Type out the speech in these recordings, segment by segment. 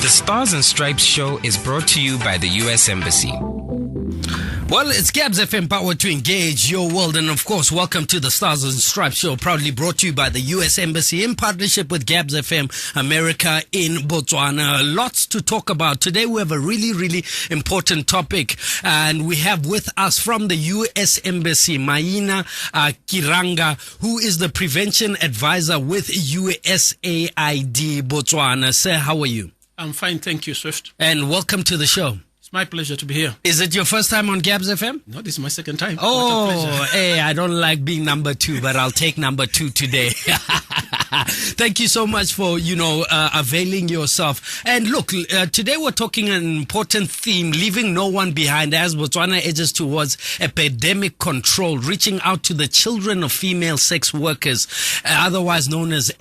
The Stars and Stripes show is brought to you by the U.S. Embassy. Well, it's Gabs FM, powered to engage your world. And of course, welcome to the Stars and Stripes show, proudly brought to you by the U.S. Embassy in partnership with Gabs FM America in Botswana. Lots to talk about. Today, we have a really important topic. And we have with us from the U.S. Embassy, Maina Kiranga, who is the prevention advisor with USAID Botswana. Sir, how are you? I'm fine, thank you, Swift. And welcome to the show. It's my pleasure to be here. Is it your first time on Gabs FM? No, this is my second time. Oh, hey, I don't like being number 2, but I'll take number 2 today. Thank you so much for, availing yourself. And look, today we're talking an important theme, leaving no one behind as Botswana edges towards epidemic control, reaching out to the children of female sex workers, otherwise known as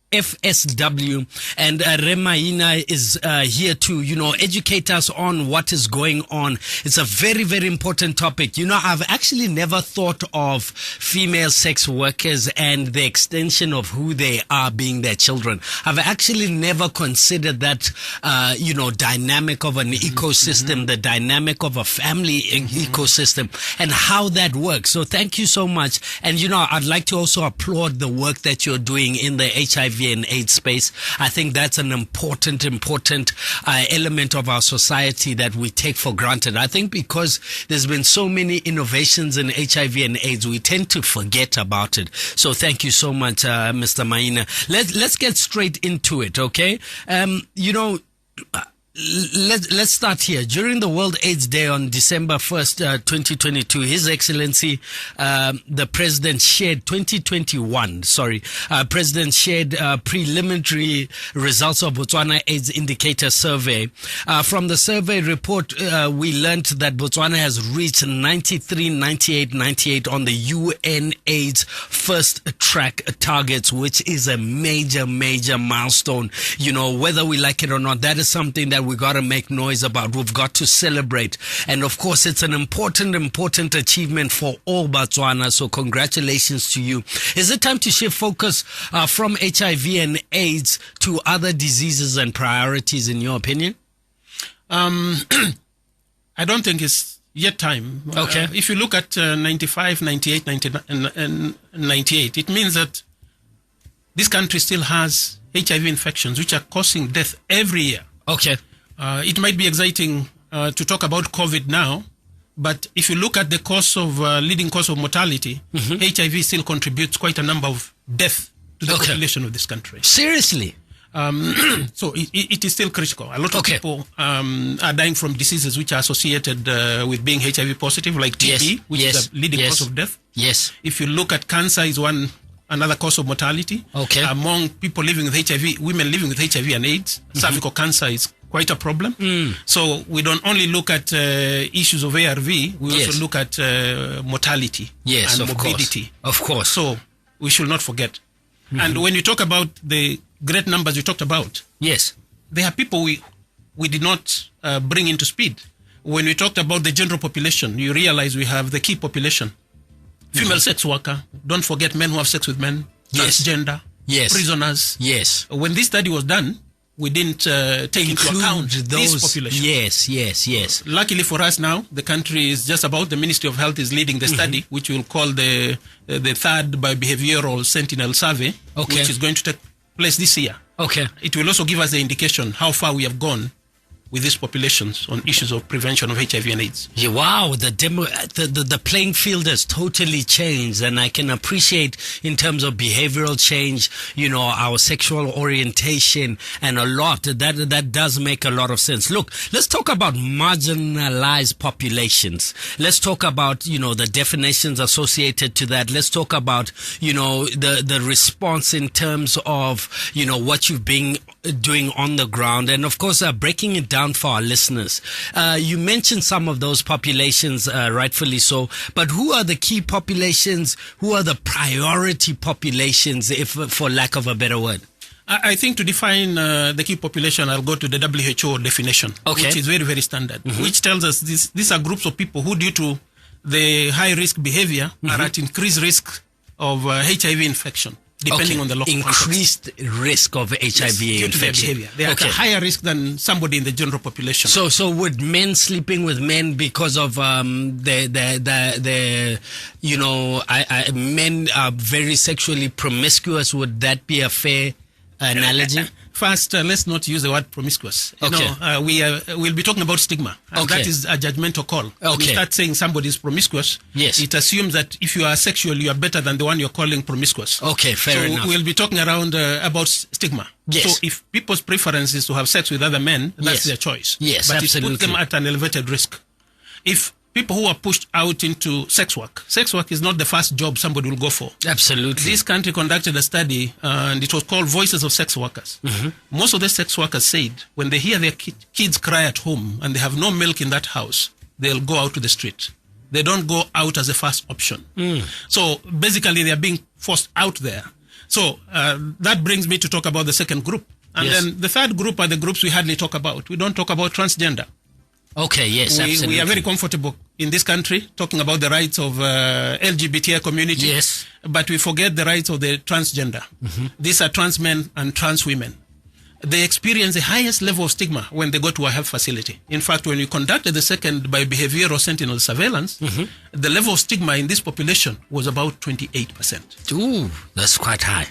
FSW, and Remaina is here to, educate us on what is going on. It's a very important topic. I've actually never thought of female sex workers and the extension of who they are being their children. I've actually never considered that, dynamic of an ecosystem, the dynamic of a family ecosystem, and how that works. So thank you so much. And, I'd like to also applaud the work that you're doing in the HIV and AIDS space. I think that's an important element of our society that we take for granted. I think because there's been so many innovations in HIV and AIDS, we tend to forget about it. So thank you so much, Mr. Maina. Let's get straight into it, okay? Let's start here. During the World AIDS Day on December 1st, 2022, His Excellency, the President shared preliminary results of Botswana AIDS Indicator Survey. From the survey report, we learned that Botswana has reached 98 on the UN AIDS first track targets, which is a major milestone. Whether we like it or not, that is something that we got to make noise about. We've got to celebrate. And of course, it's an important achievement for all Botswana. So congratulations to you. Is it time to shift focus from HIV and AIDS to other diseases and priorities, in your opinion? I don't think it's yet time. Okay. If you look at 95, 98, 99, and 98, it means that this country still has HIV infections, which are causing death every year. Okay. It might be exciting to talk about COVID now, but if you look at the leading cause of mortality, HIV still contributes quite a number of deaths to the population of this country. Seriously? So it is still critical. A lot of people are dying from diseases which are associated with being HIV positive, like TB, which is the leading cause of death. Yes. If you look at cancer, is another cause of mortality. Okay. Among people living with HIV, women living with HIV and AIDS, cervical cancer is quite a problem. So we don't only look at issues of ARV, we also look at mortality and morbidity. Of course. So we should not forget. And when you talk about the great numbers you talked about, there are people we did not bring into speed. When we talked about the general population, you realize we have the key population. Female sex worker, don't forget men who have sex with men, transgender, prisoners. Yes. When this study was done, we didn't take into account this population. Yes. Luckily for us now, the country is just about, the Ministry of Health is leading the study, which we'll call the third biobehavioral sentinel survey, which is going to take place this year. Okay. It will also give us the indication how far we have gone with these populations on issues of prevention of HIV and AIDS. Yeah, wow, the playing field has totally changed, and I can appreciate in terms of behavioral change, our sexual orientation, and a lot that does make a lot of sense. Look, let's talk about marginalized populations. Let's talk about the definitions associated to that. Let's talk about the response in terms of what you've been doing on the ground, and of course breaking it down for our listeners. You mentioned some of those populations, rightfully so, but who are the key populations? Who are the priority populations, if for lack of a better word? I think to define the key population, I'll go to the WHO definition, which is very standard, which tells us these are groups of people who, due to the high risk behavior, are at increased risk of HIV infection. depending on the local increased risk of HIV due to their behavior. They are at a higher risk than somebody in the general population. So would men sleeping with men because of men are very sexually promiscuous? Would that be a fair analogy? First, let's not use the word promiscuous. We'll be talking about stigma. And that is a judgmental call. When you start saying somebody is promiscuous, it assumes that if you are sexual, you are better than the one you're calling promiscuous. Okay, fair enough. So we'll be talking around about stigma. Yes. So if people's preference is to have sex with other men, that's their choice. Yes, but absolutely. it puts them at an elevated risk. If people who are pushed out into sex work is not the first job somebody will go for. Absolutely. This country conducted a study, and it was called Voices of Sex Workers. Most of the sex workers said when they hear their kids cry at home and they have no milk in that house, they'll go out to the street. They don't go out as a first option. So basically, they are being forced out there. So that brings me to talk about the second group. And then the third group are the groups we hardly talk about. We don't talk about transgender. Okay, yes, absolutely. We are very comfortable in this country talking about the rights of LGBTI community. Yes. But we forget the rights of the transgender. These are trans men and trans women. They experience the highest level of stigma when they go to a health facility. In fact, when we conducted the second by behavioral sentinel surveillance, the level of stigma in this population was about 28%. Ooh, that's quite high.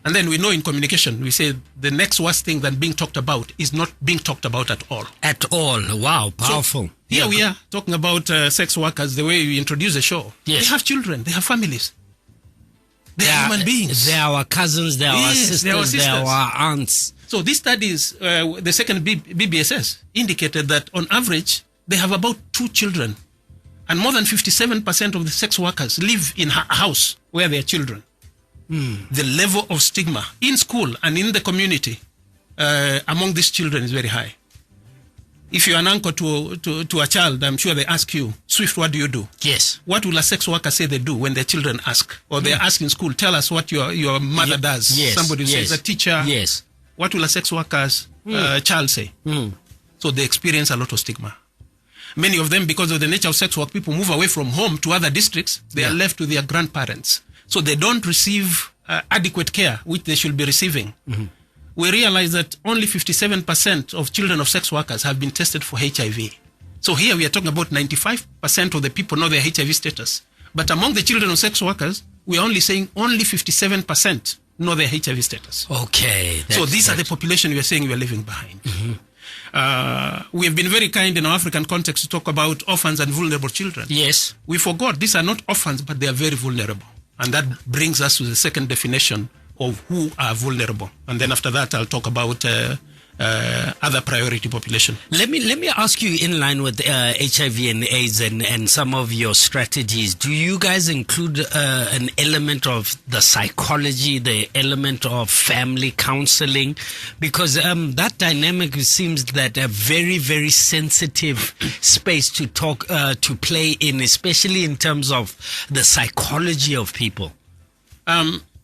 And then we know in communication, we say the next worst thing than being talked about is not being talked about at all. At all. Wow, powerful. So here we are talking about sex workers, the way we introduce the show. Yes. They have children, they have families. They are human beings. They are our cousins, they are our sisters, they are our aunts. So these studies, the second BBSS, indicated that on average, they have about 2 children. And more than 57% of the sex workers live in a house where there are children. The level of stigma in school and in the community among these children is very high. If you're an uncle to a child, I'm sure they ask you, Swift, what do you do? Yes. What will a sex worker say they do when their children ask? Or they ask in school, tell us what your mother does. Yes. Somebody says, a teacher. Yes. What will a sex worker's child say? So they experience a lot of stigma. Many of them, because of the nature of sex work, people move away from home to other districts. They are left with their grandparents. So they don't receive adequate care, which they should be receiving. We realize that only 57% of children of sex workers have been tested for HIV. So here we are talking about 95% of the people know their HIV status. But among the children of sex workers, we are only saying only 57% know their HIV status. Okay. So these are the population we are saying we are leaving behind. We have been very kind in our African context to talk about orphans and vulnerable children. Yes. We forgot these are not orphans, but they are very vulnerable. And that brings us to the second definition of who are vulnerable. And then after that, I'll talk about other priority population. Let me ask you, in line with HIV and AIDS and some of your strategies, do you guys include an element of the psychology, the element of family counseling? Because that dynamic seems that a very, very sensitive space to talk to play in, especially in terms of the psychology of people.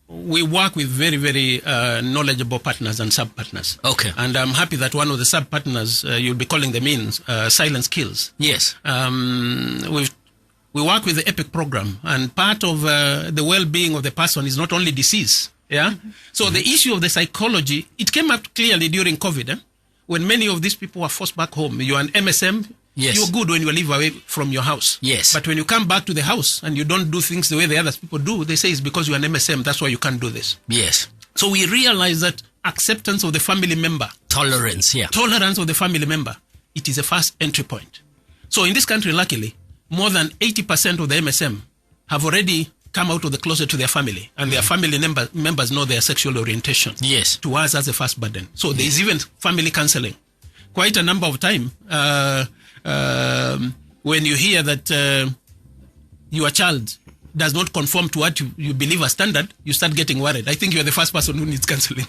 We work with very, very knowledgeable partners and sub-partners. Okay. And I'm happy that one of the sub-partners, you'll be calling them in, Silence Kills. Yes. We work with the EPIC program, and part of the well-being of the person is not only disease. Yeah. So the issue of the psychology, it came up clearly during COVID, when many of these people were forced back home. You're an MSM. Yes. You're good when you live away from your house. Yes. But when you come back to the house and you don't do things the way the other people do, they say it's because you're an MSM, that's why you can't do this. Yes. So we realize that acceptance of the family member. Tolerance, yeah. Tolerance of the family member. It is a first entry point. So in this country, luckily, more than 80% of the MSM have already come out of the closet to their family. And their family members know their sexual orientation. Yes. To us as a first burden. So there is even family counseling. Quite a number of time, when you hear that your child does not conform to what you believe a standard, you start getting worried. I think you're the first person who needs counseling.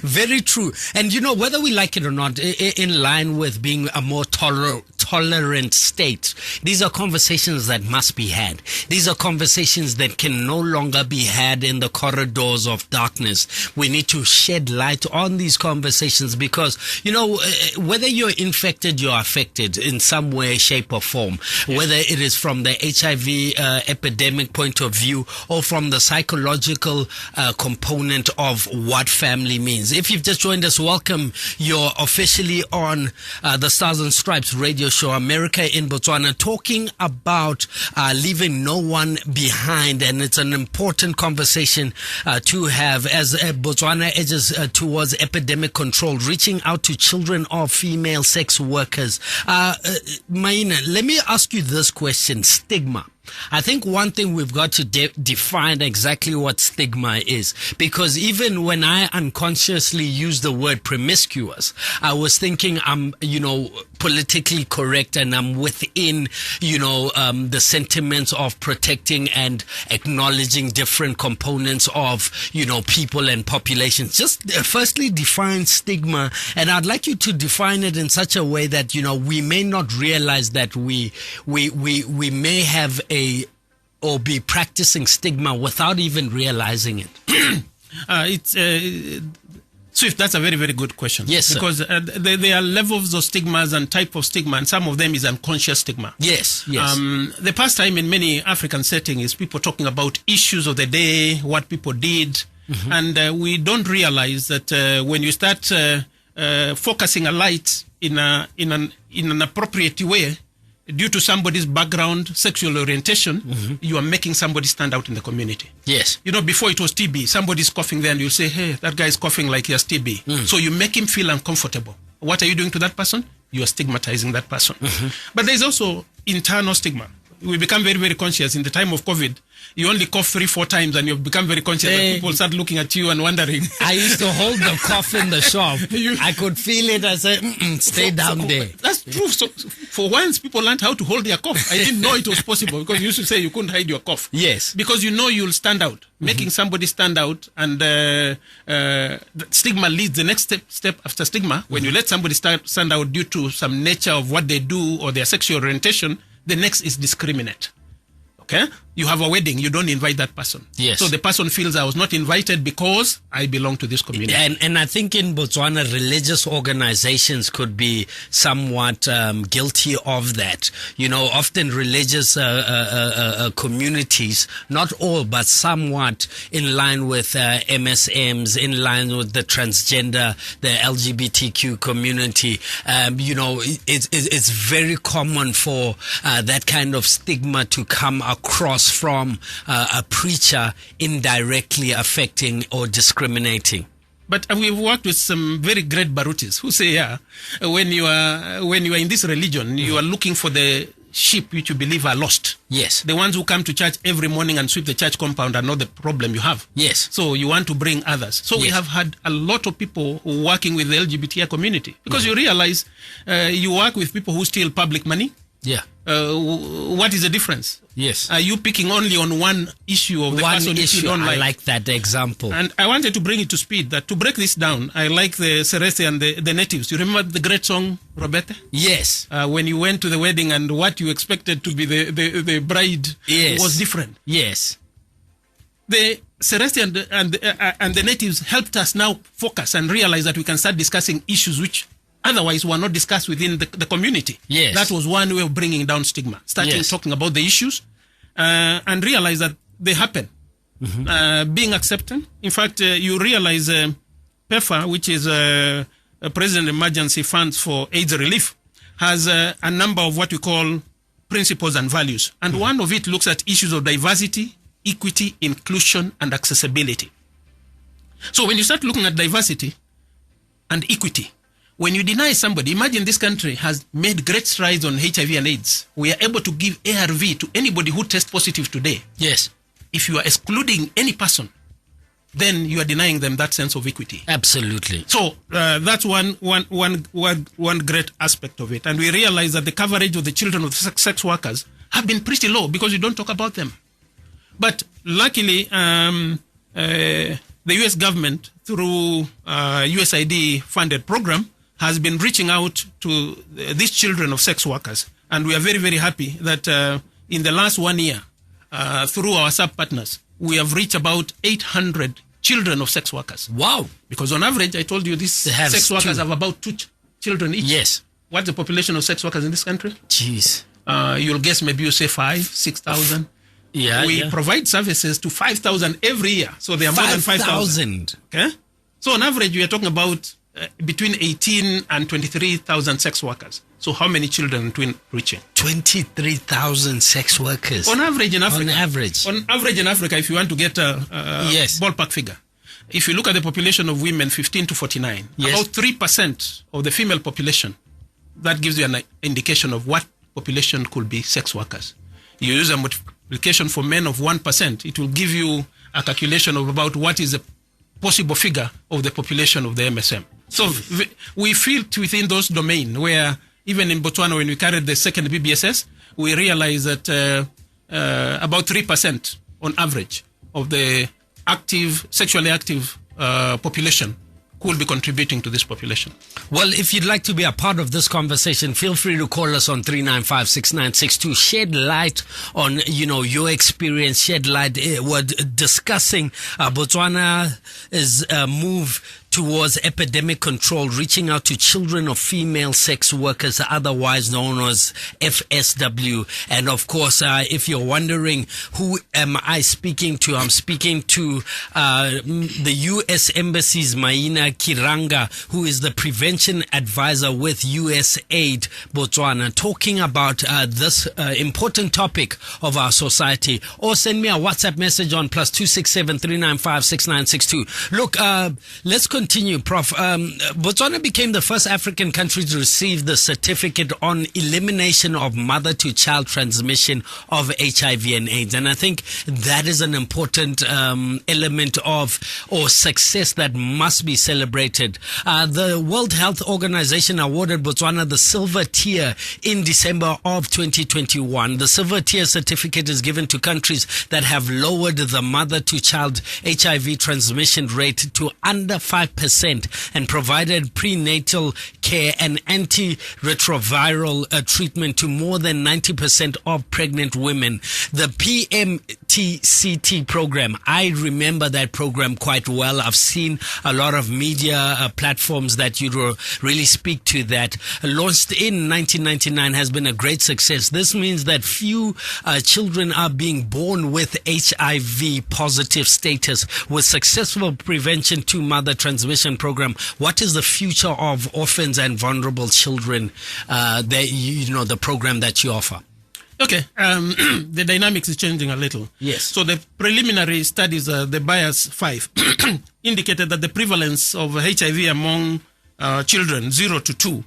Very true. And you know, whether we like it or not, in line with being a more tolerant intolerant state. These are conversations that must be had. These are conversations that can no longer be had in the corridors of darkness. We need to shed light on these conversations because, whether you're infected, you're affected in some way, shape or form, whether it is from the HIV epidemic point of view or from the psychological component of what family means. If you've just joined us, welcome. You're officially on the Stars and Stripes radio show, America in Botswana, talking about leaving no one behind. And it's an important conversation to have as Botswana edges towards epidemic control, reaching out to children of female sex workers. Maina, let me ask you this question. Stigma. I think one thing we've got to define exactly what stigma is, because even when I unconsciously use the word promiscuous, I was thinking I'm, politically correct and I'm within, the sentiments of protecting and acknowledging different components of, people and populations. Just firstly define stigma, and I'd like you to define it in such a way that, we may not realize that we may have or be practicing stigma without even realizing it. Swift, that's a very, very good question. Yes, sir. Because there are levels of stigmas and type of stigma, and some of them is unconscious stigma. Yes. The pastime in many African settings is people talking about issues of the day, what people did, and we don't realize that when you start focusing a light in an appropriate way, due to somebody's background, sexual orientation, you are making somebody stand out in the community. Yes. Before it was TB, somebody's coughing there and you'll say, hey, that guy is coughing like he has TB. So you make him feel uncomfortable. What are you doing to that person? You are stigmatizing that person. But there's also internal stigma. We become very, very conscious. In the time of COVID, you only cough 3-4 times and you've become very conscious and people start looking at you and wondering. I used to hold the cough in the shop. I could feel it. I said, stay down there. That's true. So for once, people learned how to hold their cough. I didn't know it was possible because you used to say you couldn't hide your cough. Yes. Because you'll stand out. Making somebody stand out, and stigma leads the next step after stigma. When you let somebody stand out due to some nature of what they do or their sexual orientation, the next is discriminate. Okay? You have a wedding, you don't invite that person. Yes. So the person feels I was not invited because I belong to this community. And I think in Botswana, religious organizations could be somewhat guilty of that. Often religious communities, not all, but somewhat in line with MSMs, in line with the transgender, the LGBTQ community. It's very common for that kind of stigma to come across from a preacher indirectly affecting or discriminating. But we've worked with some very great Barutis who say, when you are in this religion, you are looking for the sheep which you believe are lost. Yes. The ones who come to church every morning and sweep the church compound are not the problem you have. Yes. So you want to bring others. So we have had a lot of people working with the LGBTI community because you realize you work with people who steal public money. Yeah. What is the difference? Yes. Are you picking only on one issue of the person issue, you don't like? I like that example. And I wanted to bring it to speed that to break this down, I like the Serese and the natives. You remember the great song, Robete? Yes. When you went to the wedding and what you expected to be the bride was different. Yes. The Serese and the natives helped us now focus and realize that we can start discussing issues which otherwise were not discussed within the community. Yes. That was one way of bringing down stigma, starting talking about the issues and realize that they happen. Being accepted. In fact, you realize PEFA, which is President Emergency Funds for AIDS Relief, has a number of what we call principles and values. And one of it looks at issues of diversity, equity, inclusion, and accessibility. So when you start looking at diversity and equity, when you deny somebody, imagine this country has made great strides on HIV and AIDS. We are able to give ARV to anybody who tests positive today. Yes. If you are excluding any person, then you are denying them that sense of equity. Absolutely. So that's one great aspect of it. And we realize that the coverage of the children of sex workers have been pretty low because you don't talk about them. But luckily, the US government, through USAID funded program, has been reaching out to these children of sex workers. And we are very, very happy that in the last 1 year, through our sub-partners, we have reached about 800 children of sex workers. Wow. Because on average, I told you, these sex workers have about 2 children each. Yes. What's the population of sex workers in this country? Jeez. You'll guess maybe you say 5,000, 6,000. Yeah. We provide services to 5,000 every year. So they are more than 5,000. Okay? So on average, we are talking about between 18 and 23,000 sex workers. So how many children are reaching? 23,000 sex workers. On average in Africa. On average. On average in Africa, if you want to get a ballpark figure, if you look at the population of women 15 to 49, about 3% of the female population, that gives you an indication of what population could be sex workers. You use a multiplication for men of 1%, it will give you a calculation of about what is the possible figure of the population of the MSM. So we fit within those domains where even in Botswana, when we carried the second BBSS, we realized that about 3% on average of the sexually active population could be contributing to this population. Well, if you'd like to be a part of this conversation, feel free to call us on 395-6962. Shed light on, your experience. Shed light. We're discussing Botswana's move towards epidemic control, reaching out to children of female sex workers, otherwise known as FSW. And of course, if you're wondering, who am I speaking to? I'm speaking to the U.S. Embassy's Maina Kiranga, who is the prevention advisor with USAID Botswana, talking about this important topic of our society. Or send me a WhatsApp message on +267 395 6962. Look, let's continue, Prof. Botswana became the first African country to receive the certificate on elimination of mother-to-child transmission of HIV and AIDS. And I think that is an important element of or success that must be celebrated. The World Health Organization awarded Botswana the silver tier in December of 2021. The silver tier certificate is given to countries that have lowered the mother-to-child HIV transmission rate to under 5% and provided prenatal care and antiretroviral treatment to more than 90% of pregnant women. The PMTCT program, I remember that program quite well. I've seen a lot of media platforms that you really speak to that. Launched in 1999 has been a great success. This means that few children are being born with HIV positive status. With successful prevention to mother transmission program, what is the future of orphans and vulnerable children, the program that you offer? Okay, the dynamics is changing a little. Yes. So the preliminary studies, the BIAS 5, indicated that the prevalence of HIV among children 0 to 2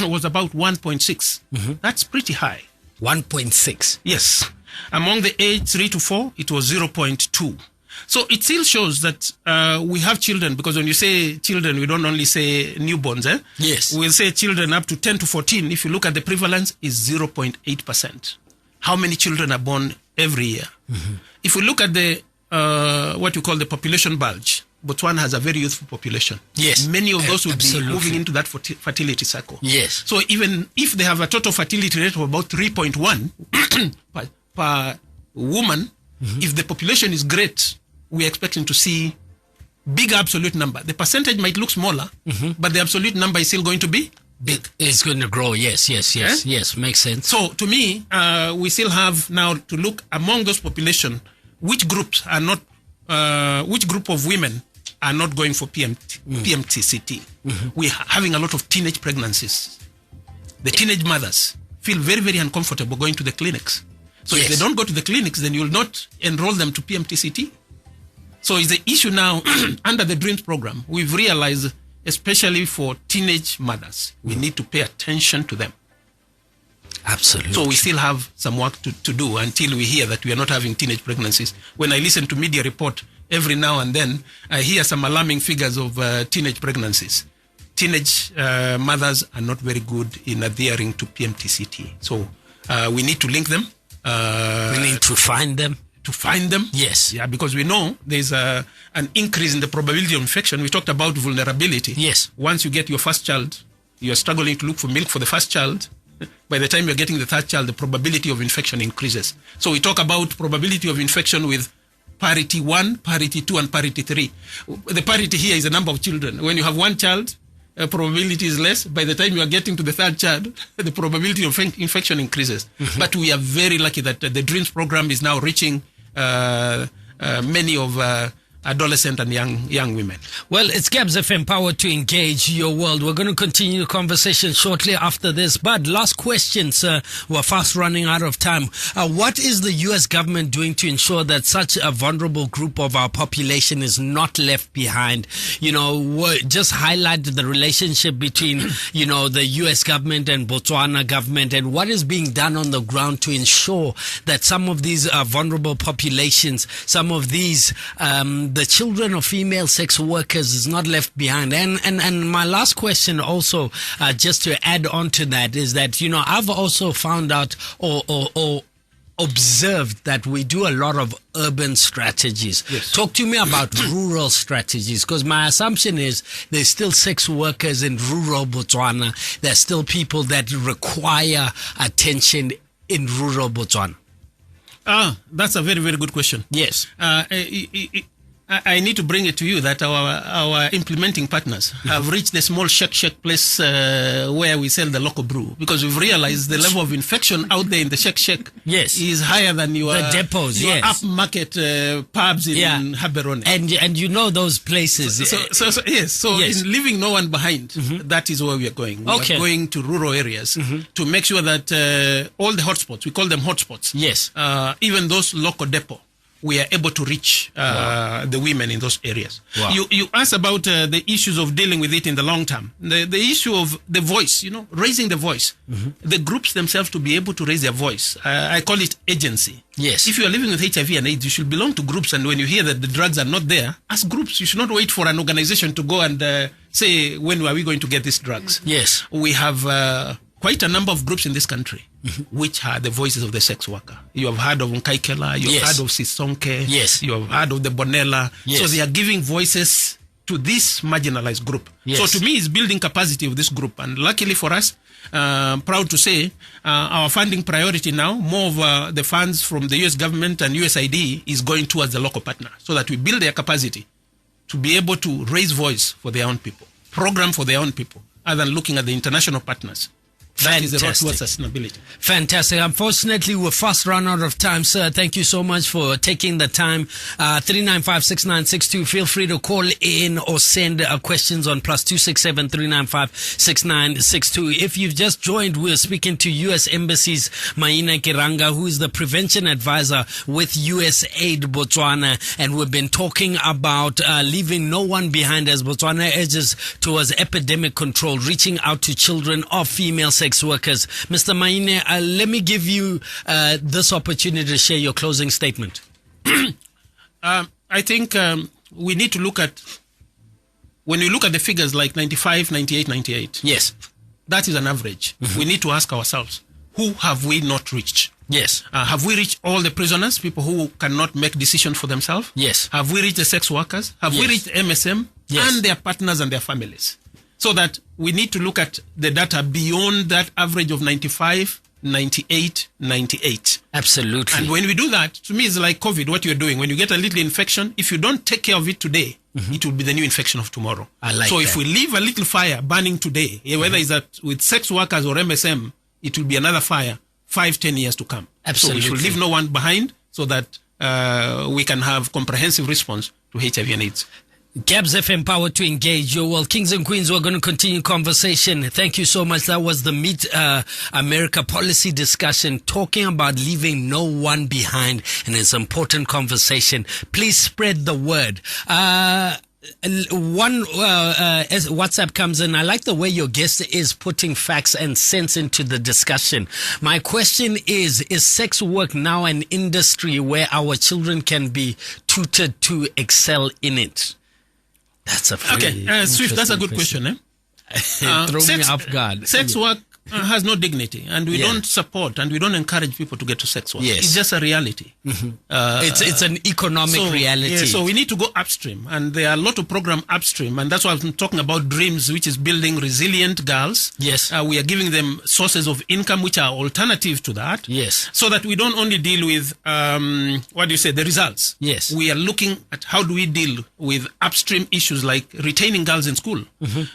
was about 1.6. Mm-hmm. That's pretty high. 1.6? Yes. Among the age 3 to 4, it was 0.2. So it still shows that we have children, because when you say children, we don't only say newborns. Yes. We'll say children up to 10 to 14. If you look at the prevalence, is 0.8%. How many children are born every year? Mm-hmm. If we look at the what you call the population bulge, Botswana has a very youthful population. Yes. Many of those would be moving into that fertility cycle. Yes. So even if they have a total fertility rate of about 3.1 per woman, mm-hmm. if the population is great, we're expecting to see big absolute number. The percentage might look smaller, mm-hmm. but the absolute number is still going to be big. It's going to grow. Yes. Yes, makes sense. So to me, we still have now to look among those population, which groups are not, which group of women are not going for PMTCT. Mm-hmm. We're having a lot of teenage pregnancies. The teenage mothers feel very, very uncomfortable going to the clinics. So if they don't go to the clinics, then you'll not enroll them to PMTCT. So it's the issue now under the DREAMS program. We've realized, especially for teenage mothers, we need to pay attention to them. Absolutely. So we still have some work to do until we hear that we are not having teenage pregnancies. When I listen to media report every now and then, I hear some alarming figures of teenage pregnancies. Teenage mothers are not very good in adhering to PMTCT. So we need to link them. We need to find them. To find them? Yes. Yeah, because we know there's an increase in the probability of infection. We talked about vulnerability. Yes. Once you get your first child, you are struggling to look for milk for the first child, by the time you're getting the third child, the probability of infection increases. So we talk about probability of infection with parity 1, parity 2, and parity 3. The parity here is the number of children. When you have one child, probability is less. By the time you are getting to the third child, the probability of infection increases. But we are very lucky that the DREAMS program is now reaching many of adolescent and young women. Well, it's Gabs FM Power to Engage Your World. We're going to continue the conversation shortly after this. But last question, sir. We're fast running out of time. What is the U.S. government doing to ensure that such a vulnerable group of our population is not left behind? You know, just highlight the relationship between, you know, the U.S. government and Botswana government, and what is being done on the ground to ensure that some of these vulnerable populations, some of these the children of female sex workers is not left behind. And my last question also, just to add on to that, is that, you know, I've also found out or observed that we do a lot of urban strategies. Yes. Talk to me about rural strategies, because my assumption is there's still sex workers in rural Botswana. There's still people that require attention in rural Botswana. That's a very, very good question. Yes. I need to bring it to you that our implementing partners have reached the small shake place where we sell the local brew, because we've realized the level of infection out there in the shake is higher than the depots, your upmarket pubs in Haberone. And you know those places. So in leaving no one behind, that is where we are going. We are going to rural areas to make sure that all the hotspots, we call them hotspots, even those local depot, we are able to reach the women in those areas. Wow. You asked about the issues of dealing with it in the long term. The issue of the voice, you know, raising the voice. The groups themselves to be able to raise their voice. I call it agency. Yes. If you are living with HIV and AIDS, you should belong to groups. And when you hear that the drugs are not there, ask groups. You should not wait for an organization to go and say, when are we going to get these drugs? Yes. We have quite a number of groups in this country which are the voices of the sex worker. You have heard of Nkaikela, you have heard of Sisonke, you have heard of the Bonella. So they are giving voices to this marginalized group. So to me, it's building capacity of this group. And luckily for us, proud to say, our funding priority now, more of the funds from the US government and USAID is going towards the local partner, so that we build their capacity to be able to raise voice for their own people, program for their own people, other than looking at the international partners. That is the road towards sustainability. Fantastic. Unfortunately, we're fast run out of time, sir. Thank you so much for taking the time. 395-6962. Feel free to call in or send questions on +267 395-6962. If you've just joined, we're speaking to U.S. Embassy's Maina Kiranga, who is the prevention advisor with USAID Botswana, and we've been talking about leaving no one behind as Botswana edges towards epidemic control, reaching out to children of female sex workers. Mr. Maine, let me give you this opportunity to share your closing statement. I think we need to look at, when we look at the figures like 95, 98, 98. Yes. That is an average. We need to ask ourselves, who have we not reached? Yes. Have we reached all the prisoners, people who cannot make decisions for themselves? Yes. Have we reached the sex workers? Have we reached MSM and their partners and their families? So that we need to look at the data beyond that average of 95, 98, 98. Absolutely. And when we do that, to me, it's like COVID, what you're doing. When you get a little infection, if you don't take care of it today, it will be the new infection of tomorrow. I like so that. If we leave a little fire burning today, whether it's that with sex workers or MSM, it will be another fire 5-10 years to come. Absolutely. So we should leave no one behind, so that we can have comprehensive response to HIV and AIDS. Gabs FM Power to Engage Your World. Kings and Queens, we're going to continue conversation. Thank you so much. That was the Meet America policy discussion, talking about leaving no one behind, and it's an important conversation. Please spread the word. As WhatsApp comes in, I like the way your guest is putting facts and sense into the discussion. My question is sex work now an industry where our children can be tutored to excel in it? That's a very Swift, that's a good question. Throw me off guard. Sex work has no dignity, and we don't support and we don't encourage people to get to sex work. Yes. It's just a reality. It's an economic reality. Yeah, so we need to go upstream, and there are a lot of program upstream, and that's why I'm talking about Dreams, which is building resilient girls. Yes. We are giving them sources of income which are alternative to that. Yes. So that we don't only deal with, the results. Yes. We are looking at how do we deal with upstream issues like retaining girls in school.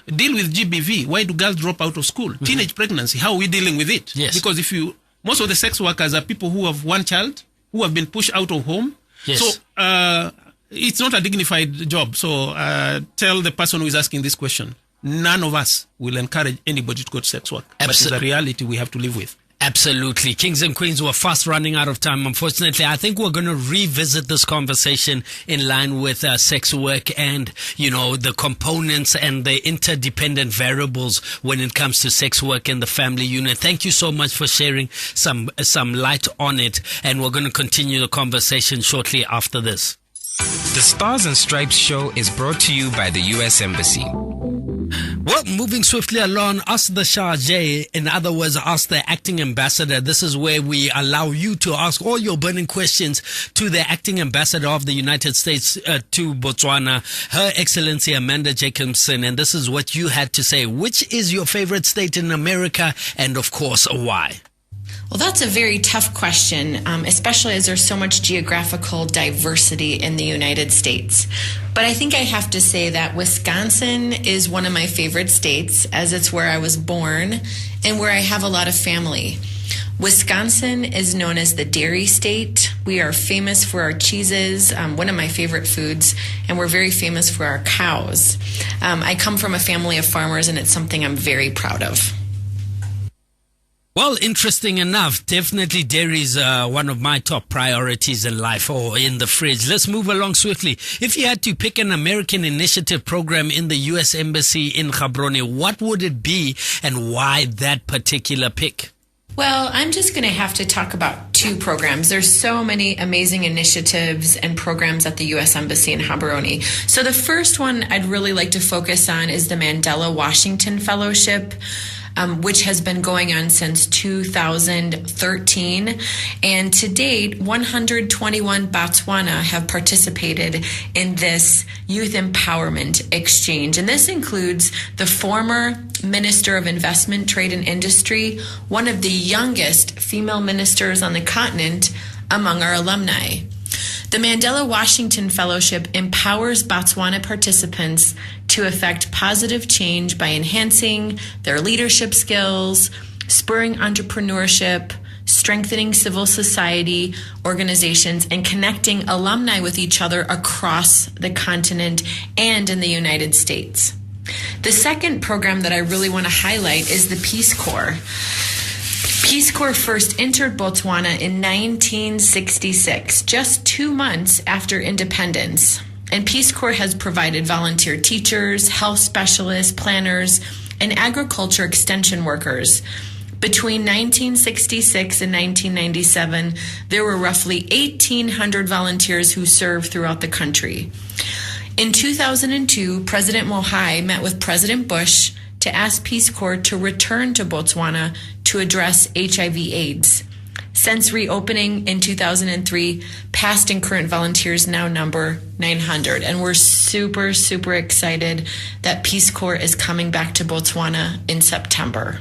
Deal with GBV. Why do girls drop out of school? Teenage pregnancy. How are we dealing with it? Yes. Because most of the sex workers are people who have one child, who have been pushed out of home. Yes. So it's not a dignified job. So tell the person who is asking this question, none of us will encourage anybody to go to sex work. But it's a reality we have to live with. Absolutely. Kings and Queens, we're fast running out of time, unfortunately. I think we're going to revisit this conversation in line with sex work and, the components and the interdependent variables when it comes to sex work and the family unit. Thank you so much for sharing some light on it. And we're going to continue the conversation shortly after this. The Stars and Stripes show is brought to you by the U.S. Embassy. Well, moving swiftly along, Ask the Charge, in other words, Ask the Acting Ambassador. This is where we allow you to ask all your burning questions to the Acting Ambassador of the United States to Botswana, Her Excellency Amanda Jacobson. And this is what you had to say. Which is your favorite state in America? And of course, why? Well, that's a very tough question, especially as there's so much geographical diversity in the United States. But I think I have to say that Wisconsin is one of my favorite states, as it's where I was born and where I have a lot of family. Wisconsin is known as the dairy state. We are famous for our cheeses, one of my favorite foods, and we're very famous for our cows. I come from a family of farmers, and it's something I'm very proud of. Well, interesting enough, definitely dairy is one of my top priorities in life, or in the fridge. Let's move along swiftly. If you had to pick an American initiative program in the U.S. Embassy in Gaborone, what would it be and why that particular pick? Well, I'm just going to have to talk about two programs. There's so many amazing initiatives and programs at the U.S. Embassy in Gaborone. So the first one I'd really like to focus on is the Mandela Washington Fellowship, which has been going on since 2013. And to date, 121 Botswana have participated in this youth empowerment exchange. And this includes the former Minister of Investment, Trade and Industry, one of the youngest female ministers on the continent among our alumni. The Mandela Washington Fellowship empowers Botswana participants to effect positive change by enhancing their leadership skills, spurring entrepreneurship, strengthening civil society organizations, and connecting alumni with each other across the continent and in the United States. The second program that I really want to highlight is the Peace Corps. Peace Corps first entered Botswana in 1966, just 2 months after independence. And Peace Corps has provided volunteer teachers, health specialists, planners, and agriculture extension workers. Between 1966 and 1997, there were roughly 1,800 volunteers who served throughout the country. In 2002, President Moai met with President Bush to ask Peace Corps to return to Botswana to address HIV/AIDS. Since reopening in 2003, past and current volunteers now number 900. And we're super, super excited that Peace Corps is coming back to Botswana in September.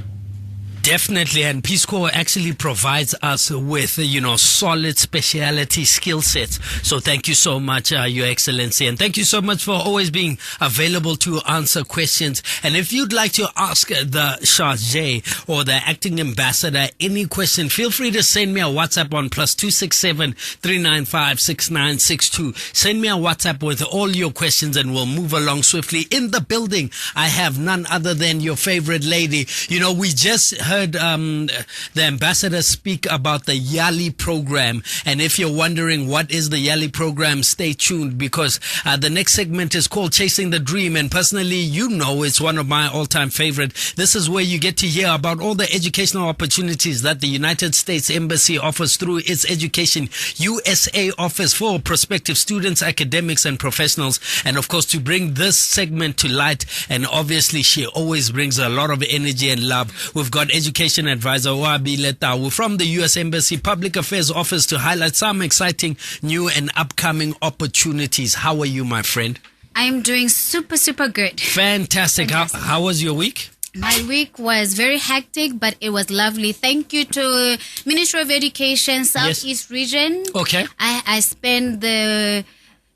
Definitely, and Peace Corps actually provides us with, solid speciality skill sets. So thank you so much, Your Excellency, and thank you so much for always being available to answer questions. And if you'd like to ask the Charge or the Acting Ambassador any question, feel free to send me a WhatsApp on +267 395 6962. Send me a WhatsApp with all your questions, and we'll move along swiftly. In the building, I have none other than your favorite lady. We just heard the ambassador speak about the Yali program, and if you're wondering what is the Yali program, stay tuned, because the next segment is called Chasing the Dream, and personally, it's one of my all-time favorite. This is where you get to hear about all the educational opportunities that the United States Embassy offers through its Education USA office for prospective students, academics, and professionals. And of course, to bring this segment to light, and obviously she always brings a lot of energy and love, we've got Education Advisor, Wabile Tawu, from the U.S. Embassy Public Affairs Office to highlight some exciting new and upcoming opportunities. How are you, my friend? I'm doing super good. Fantastic. How was your week? My week was very hectic, but it was lovely. Thank you to Ministry of Education, Southeast Region. Okay. I spent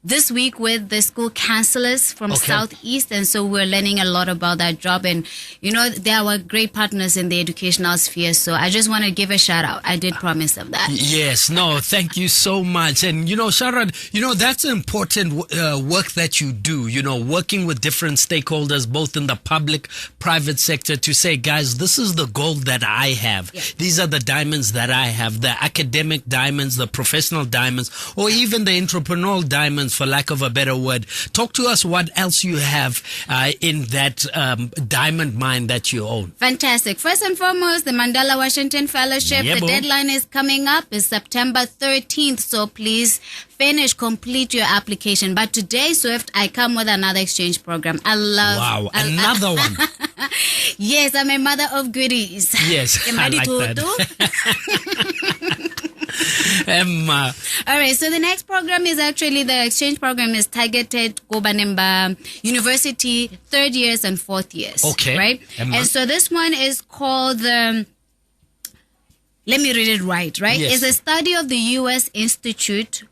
this week with the school counselors from Southeast, and so we're learning a lot about that job. And, they are our great partners in the educational sphere, so I just want to give a shout out. I did promise them that. Yes, no, thank you so much. And, Sharad, that's important work that you do, working with different stakeholders, both in the public, private sector, to say, guys, this is the goal that I have. Yeah. These are the diamonds that I have, the academic diamonds, the professional diamonds, or even the entrepreneurial diamonds, for lack of a better word. Talk to us what else you have in that diamond mine that you own. Fantastic. First and foremost, the Mandela Washington Fellowship. The deadline is coming up. It's September 13th. So please complete your application. But today, Swift, I come with another exchange program. Wow, another one. Yes, I'm a mother of goodies. Yes, I like that. All right, so the next program is actually, the exchange program is targeted Kobanemba University 3rd years and 4th years. Okay. Right? And so this one is called let me read it right? Yes. It's a study of the U.S. Institute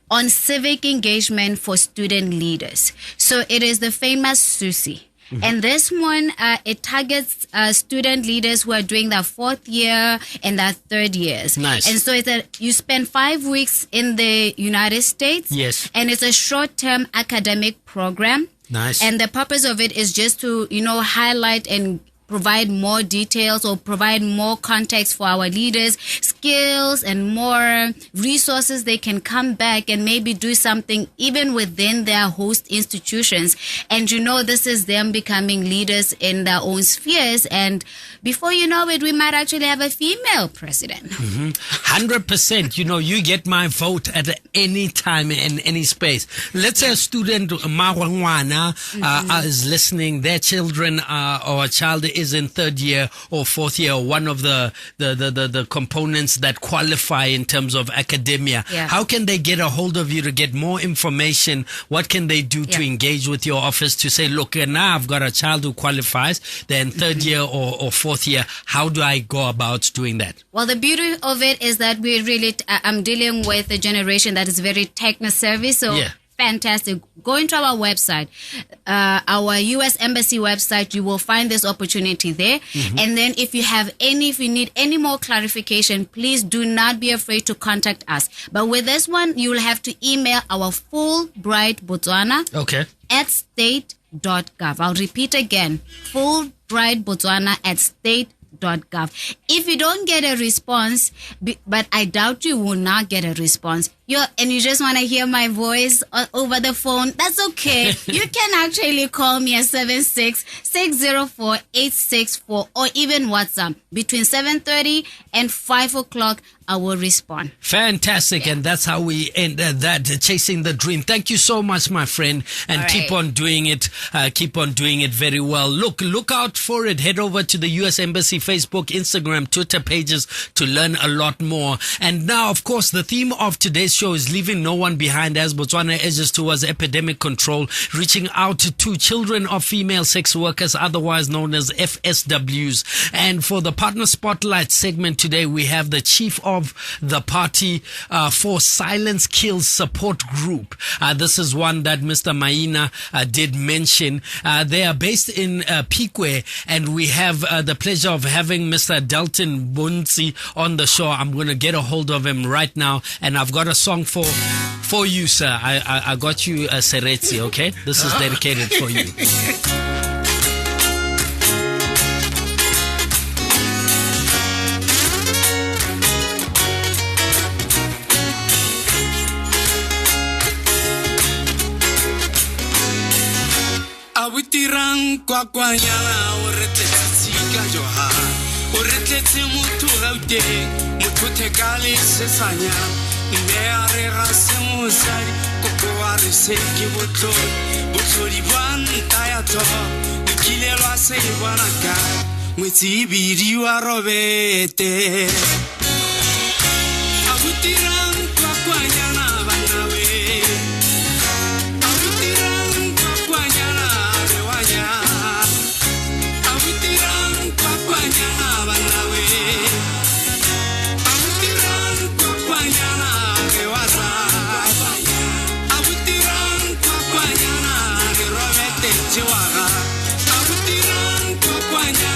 on Civic Engagement for Student Leaders. So it is the famous SUSI. Mm-hmm. And this one, it targets student leaders who are doing their 4th year and their 3rd years. Nice. And so you spend 5 weeks in the United States. Yes. And it's a short-term academic program. Nice. And the purpose of it is just to, highlight and provide more details or provide more context for our leaders, skills and more resources. They can come back and maybe do something even within their host institutions. And this is them becoming leaders in their own spheres. And before you know it, we might actually have a female president. 100%. You get my vote at any time in any space. Let's say a student, Marwangwana, is listening. Their children or a child is in 3rd year or 4th year, one of the components that qualify in terms of academia. Yeah. How can they get a hold of you to get more information? What can they do to engage with your office to say, look, now I've got a child who qualifies, they're in 3rd year or 4th year. How do I go about doing that? Well, the beauty of it is that I'm dealing with a generation that is very techno-savvy. So fantastic. Go into our website, our U.S. Embassy website. You will find this opportunity there. Mm-hmm. And then if you need any more clarification, please do not be afraid to contact us. But with this one, you will have to email our Fulbright Botswana at state.gov. I'll repeat again, Fulbright Botswana at state.gov. If you don't get a response, but I doubt you will not get a response, and you just want to hear my voice over the phone, that's okay. You can actually call me at 76-604-864 or even WhatsApp. Between 7:30 and 5 o'clock, I will respond. Fantastic. And that's how we end that, chasing the dream. Thank you so much, my friend. And keep on doing it. Keep on doing it very well. Look out for it. Head over to the U.S. Embassy Facebook, Instagram, Twitter pages to learn a lot more. And now, of course, the theme of today's show is leaving no one behind as Botswana edges towards epidemic control, reaching out to children of female sex workers, otherwise known as FSWs. And for the Partner Spotlight segment today, we have the chief of the party for Silence Kills support group. This is one that Mr. Maina did mention. They are based in Pikwe, and we have the pleasure of having Mr. Dalton Bunzi on the show. I'm going to get a hold of him right now, and I've got a song for you, sir. I got you a Seretse, okay? This is dedicated for you. Awitirang kwa kwanyana o retletse tsika joha o retletse motho gauteng motho thekale sesanya mme a re ga se mosadi koko wa re se ke botlodi bwa nta ya thoba lekile lwa se bona ka Mwitsibiri wa robete Abutiran kwa kwanyana banawe Abutiran kwa kwanyana rewanya Abutiran kwa kwanyana banawe Abutiran kwa kwanyana rewaza Abutiran kwa kwanyana robete chiwaga Abutiran kwa kwanyana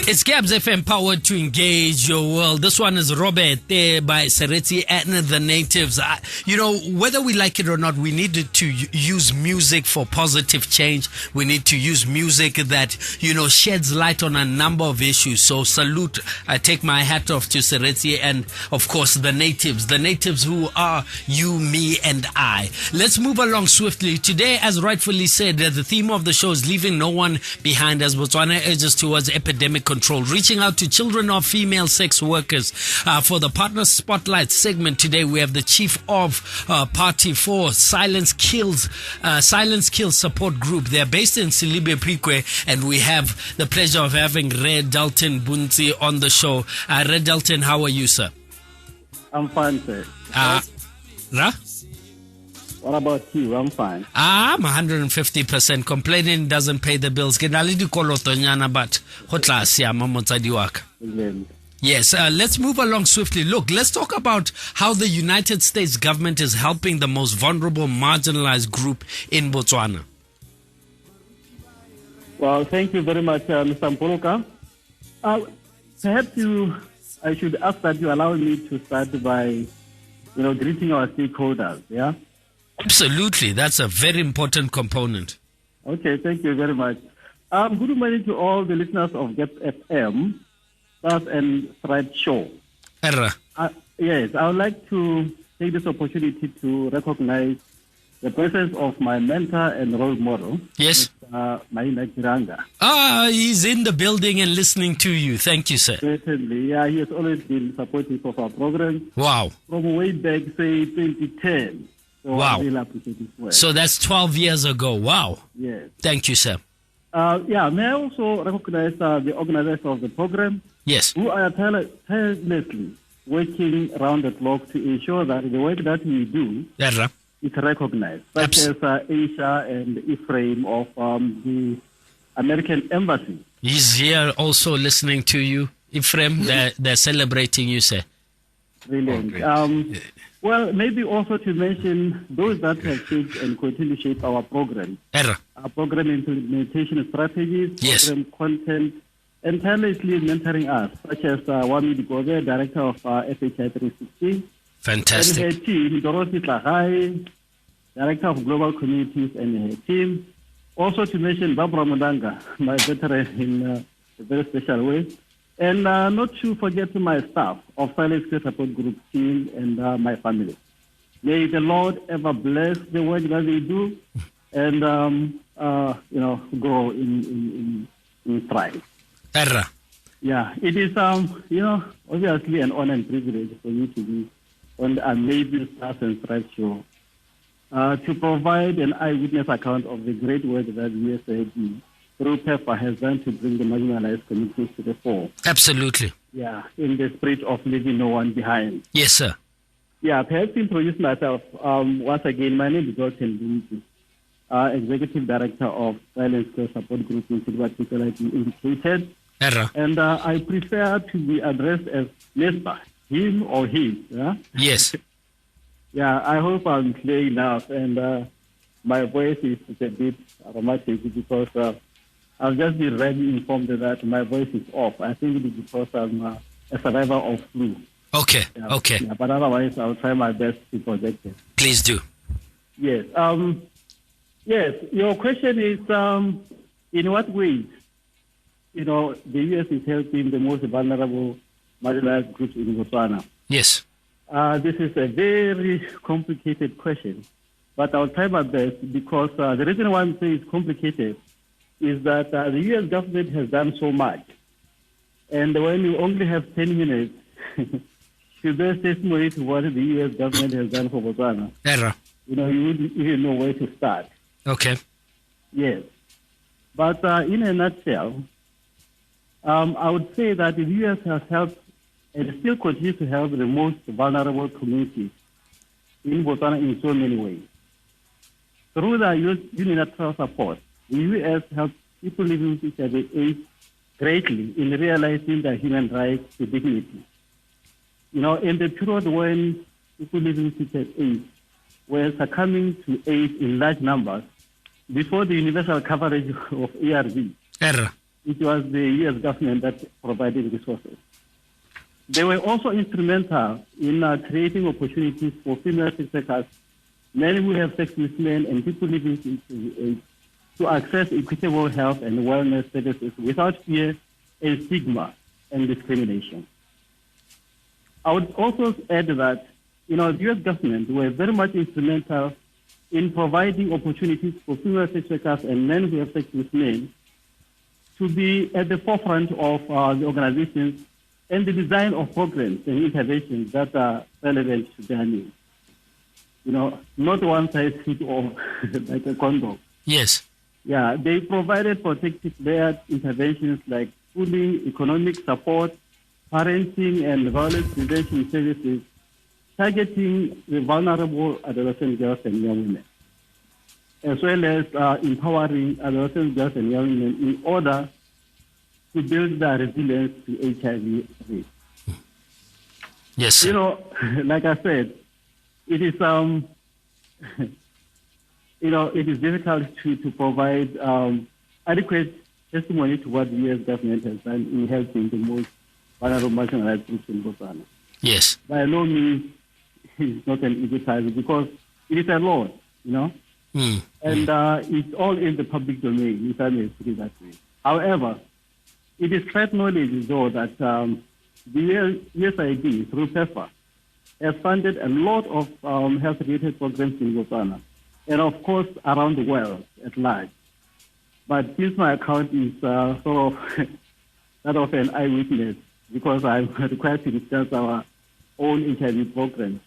It's Gabs FM, powered to engage your world. This one is Robert there by Sereti and the Natives. You know, whether we like it or not, we need to use music for positive change. We need to use music that, you know, sheds light on a number of issues. So salute, I take my hat off to Sereti and, of course, the Natives who are you, me, and I. Let's move along swiftly. Today, as rightfully said, the theme of the show is leaving no one behind as Botswana urges towards epidemic control, reaching out to children of female sex workers. For the Partner Spotlight segment today, we have the chief of Party for Silence Kills Support Group. They're based in Silibe Prikwe, and we have the pleasure of having Red Dalton Bunzi on the show. Red Dalton, how are you, sir? I'm fine, sir. What about you? I'm fine. I'm 150%. Complaining doesn't pay the bills. Yes, let's move along swiftly. Look, let's talk about how the United States government is helping the most vulnerable, marginalized group in Botswana. Well, thank you very much, Mr. Mpoloka. Perhaps I should ask that you allow me to start by, greeting our stakeholders, yeah? Absolutely. That's a very important component. Okay, thank you very much. Good morning to all the listeners of Get FM, Stars and Stripes Show. Yes, I would like to take this opportunity to recognize the presence of my mentor and role model. Yes. Maina Kiranga. He's in the building and listening to you. Thank you, sir. Certainly. Yeah, he has always been supportive of our program. Wow. From way back, say, 2010. So wow. Well. So that's 12 years ago. Wow. Yes. Thank you, sir. May I also recognize the organizers of the program? Yes. Who are tirelessly working around the clock to ensure that the work that we do is recognized. Such as Aisha and Ephraim of the American Embassy. He's here also listening to you. Ephraim, they're celebrating you, sir. Brilliant. Well, maybe also to mention those that have shaped and continue to shape our program. Our program implementation strategies, program content, and tirelessly mentoring us, such as Wami Digobe, Director of FHI 360. Fantastic. And her team, Dorothy Tlagai, Director of Global Communities, and her team. Also to mention Barbara Mudanga, my veteran in a very special way. And not to forget my staff of Silence Care Support Group team and my family. May the Lord ever bless the work that they do and, grow in pride. Yeah, it is, obviously an honor and privilege for you to be on the amazing Stars and Stripes show to provide an eyewitness account of the great work that USAID through PEPFAR has done to bring the marginalized communities to the fore. Absolutely. Yeah, in the spirit of leaving no one behind. Yes, sir. Yeah, perhaps introduce myself. Once again, my name is Dalton Bunzi, Executive Director of Silence Care Support Group in Silvertico, like you indicated. And I prefer to be addressed as Mr. Him or his. Yeah? Yes. Yeah, I hope I'm clear enough. And my voice is a bit aromatic because I've just been really informed that my voice is off. I think it is because I'm a survivor of flu. Okay, okay. Yeah, but otherwise, I'll try my best to project it. Please do. Yes. Yes, your question is, in what ways, the U.S. is helping the most vulnerable marginalized groups in Botswana? Yes. This is a very complicated question, but I'll try my best because the reason why I'm saying it's complicated is that the U.S. government has done so much. And when you only have 10 minutes to best testimony to what the U.S. government has done for Botswana, you wouldn't even know where to start. Okay. Yes. But in a nutshell, I would say that the U.S. has helped and still continues to help the most vulnerable communities in Botswana in so many ways. Through the unilateral support, the U.S. helps people living with HIV/AIDS greatly in realizing their human rights to dignity. In the period when people living with HIV/AIDS were succumbing to AIDS in large numbers, before the universal coverage of ARV, it was the U.S. government that provided resources. They were also instrumental in creating opportunities for female sex workers, men who have sex with men, and people living with HIV/AIDS to access equitable health and wellness services without fear and stigma and discrimination. I would also add that, the U.S. government were very much instrumental in providing opportunities for female sex workers and men who have sex with men to be at the forefront of the organizations and the design of programs and interventions that are relevant to their needs. Not one size fits all, like a condom. Yes. Yeah, they provided protective layered interventions like schooling, economic support, parenting, and violence prevention services, targeting the vulnerable adolescent girls and young women, as well as empowering adolescent girls and young women in order to build their resilience to HIV/AIDS. Yes, sir. Like I said, it is it is difficult to provide adequate testimony to what the U.S. government has done in helping the most vulnerable marginalized groups in Botswana. Yes. By no means, it's not an easy task because it is a law, and it's all in the public domain, if I may put it that way. However, it is trade knowledge, though, that the USAID, through PEPFAR, has funded a lot of health-related programs in Botswana, and of course around the world at large. But since my account is sort of that of an eyewitness, because I'm required to discuss our own HIV programs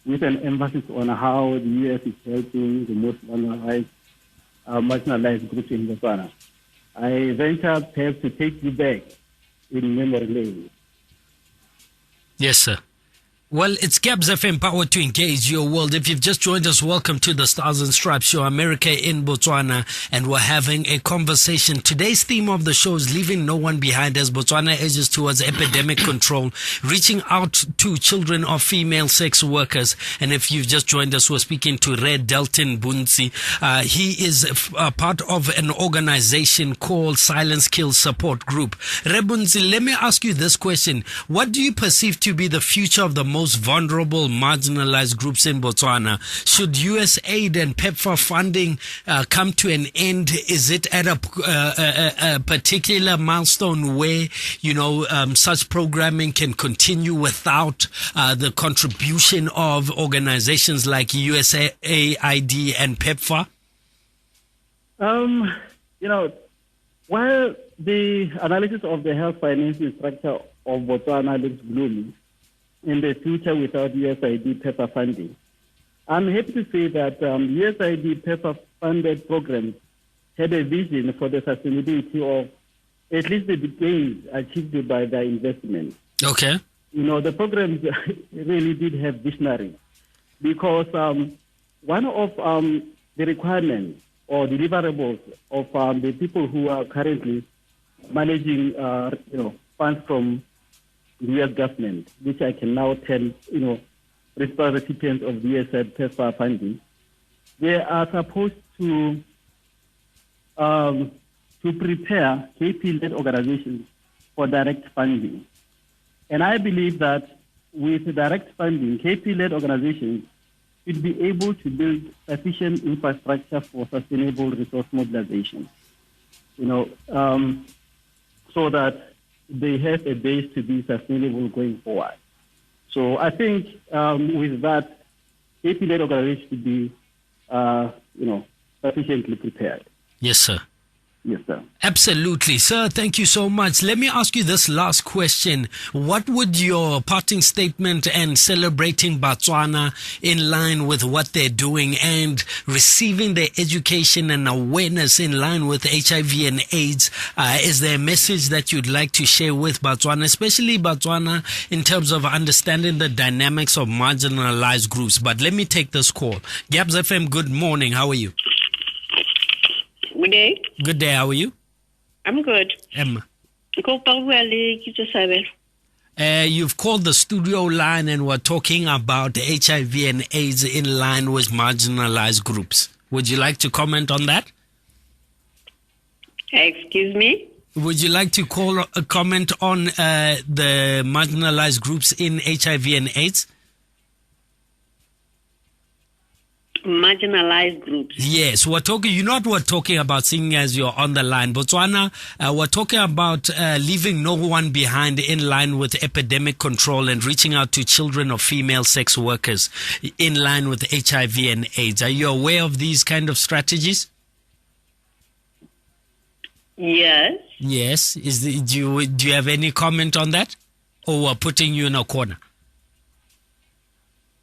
with an emphasis on how the U.S. is helping the most marginalized groups in Botswana, I venture perhaps to take you back in memory lane. Yes, sir. Well, it's Gabs FM, power to engage your world. If you've just joined us, welcome to the Stars and Stripes Show, America in Botswana, and we're having a conversation. Today's theme of the show is leaving no one behind as Botswana edges towards epidemic control, reaching out to children of female sex workers. And if you've just joined us, we're speaking to Red Delton Bunzi. He is a part of an organization called Silence Kills Support Group. Red Bunzi, let me ask you this question. What do you perceive to be the future of the most vulnerable, marginalized groups in Botswana? Should US aid and PEPFAR funding come to an end? Is it at a particular milestone where, such programming can continue without the contribution of organizations like USAID and PEPFAR? While the analysis of the health financing structure of Botswana looks gloomy, in the future without USAID PEPFAR funding, I'm happy to say that USAID PEPFAR funded programs had a vision for the sustainability of at least the gains achieved by their investment. Okay. The programs really did have visionary because one of the requirements or deliverables of the people who are currently managing funds from the U.S. government, which I can now tell, principal recipients of the USAID PEPFAR funding, they are supposed to prepare KP-led organizations for direct funding. And I believe that with direct funding, KP-led organizations should be able to build sufficient infrastructure for sustainable resource mobilization, so that they have a base to be sustainable going forward. So I think with that, KP-led organizations should be, sufficiently prepared. Yes, sir. Yes, sir. Absolutely. Sir, thank you so much. Let me ask you this last question. What would your parting statement and celebrating Botswana in line with what they're doing and receiving their education and awareness in line with HIV and AIDS? Is there a message that you'd like to share with Botswana, especially Botswana, in terms of understanding the dynamics of marginalized groups? But let me take this call. Gabs FM, good morning. How are you? Good day. Good day. How are you? I'm good. Emma. You've called the studio line and we're talking about HIV and AIDS in line with marginalized groups. Would you like to comment on that? Excuse me? Would you like to comment on the marginalized groups in HIV and AIDS? Marginalized groups. Yes, we're talking about, seeing as you're on the line. Botswana, we're talking about leaving no one behind in line with epidemic control and reaching out to children of female sex workers in line with HIV and AIDS. Are you aware of these kind of strategies? Yes. Yes. Do you have any comment on that? Or we're putting you in a corner?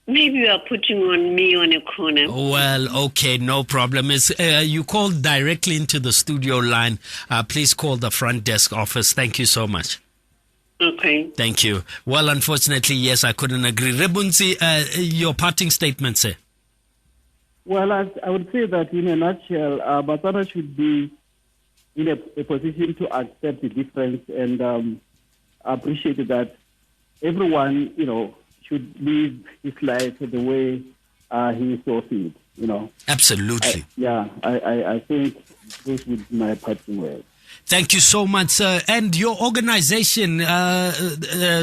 Maybe you are putting me on a corner. Well, okay, no problem. You called directly into the studio line. Please call the front desk office. Thank you so much. Okay. Thank you. Well, unfortunately, yes, I couldn't agree. Rebunzi, your parting statement, sir. Well, I would say that in a nutshell, Botswana should be in a position to accept the difference and appreciate that everyone, should live his life the way he saw fit, Absolutely. I think those would be my parting words. Thank you so much, sir. And your organization,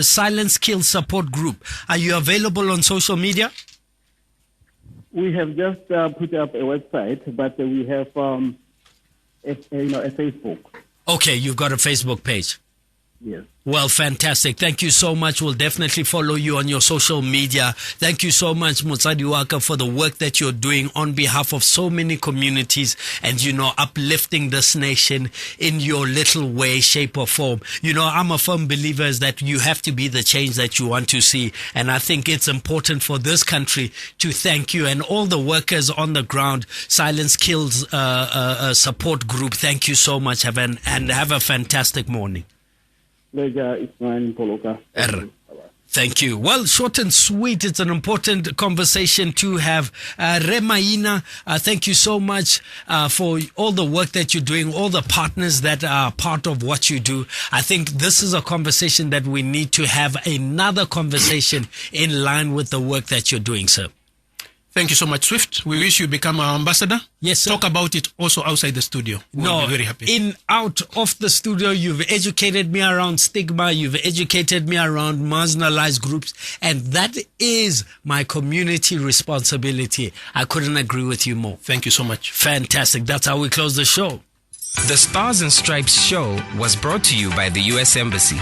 Silence Kill Support Group, are you available on social media? We have just put up a website, but we have a Facebook. Okay, you've got a Facebook page. Yes. Well, fantastic. Thank you so much. We'll definitely follow you on your social media. Thank you so much, Motsadi Waka, for the work that you're doing on behalf of so many communities and, uplifting this nation in your little way, shape or form. I'm a firm believer that you have to be the change that you want to see. And I think it's important for this country to thank you and all the workers on the ground. Silence Kills Support Group. Thank you so much. Have a fantastic morning. Pleasure, it's mine, Poloka. Thank you. Well, short and sweet. It's an important conversation to have. Remaina, thank you so much for all the work that you're doing, all the partners that are part of what you do. I think this is a conversation that we need to have another conversation in line with the work that you're doing, sir. Thank you so much, Swift. We wish you become our ambassador. Yes, sir. Talk about it also outside the studio. We'll be very happy. Out of the studio, you've educated me around stigma. You've educated me around marginalized groups. And that is my community responsibility. I couldn't agree with you more. Thank you so much. Fantastic. That's how we close the show. The Stars and Stripes show was brought to you by the U.S. Embassy.